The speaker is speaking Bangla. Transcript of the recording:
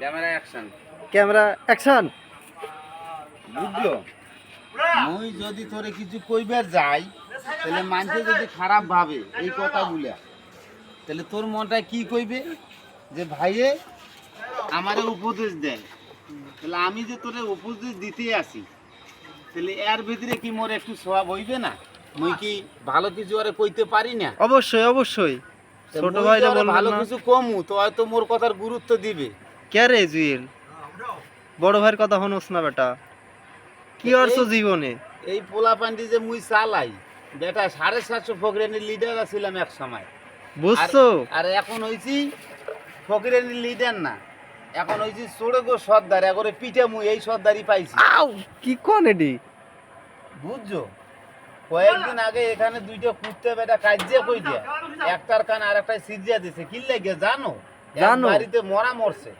Camera action. Camera action. বুঝলো, মুই যদি তোরে কিছু কইবার যাই তাহলে মানুষে যদি খারাপ ভাবে এই কথাগুলা, তাহলে তোর মনটা কি কইবে যে ভাইয়ে আমারে উপদেশ দেয়, তাহলে আমি যে তোরে উপদেশ দিতে আসি, তাহলে এর ভিতরে কি মোর একটু স্বভাব হইবে না? মুই কি ভালো কিছু আরে কইতে পারি না? অবশ্যই অবশ্যই। তা ছোট মুই ভাইরা যে ওরে বলবেন ভালো না? কিছু কমু তো হয়তো মোর কথার গুরুত্ব দিবে। কে রে জুয়েল, বড় ভাইয়ের কথা হনোস না বেটা? কি অর্থ জীবনে? এই পোলা পান্ডি যে মুই চালাই বেটা, 750 ফকরেনের লিডার ছিলাম এক সময়। বুঝছো? আর এখন হইছি ফকরেনের লিডার না, এখন হইছি চড়ে গো সর্দার, একবারে পিঠে মুই এই সর্দারি পাইছি। আউ, কি কোন এডি? বুঝছো, কয়েকদিন আগে এখানে দুইটা কুত্তে বেটা কাজিয়া কই দিয়া, একটার কান আর একটা সিজিয়া দিছে, কি লাগে জানো? এক জানো? বাড়িতে মরা মরছে।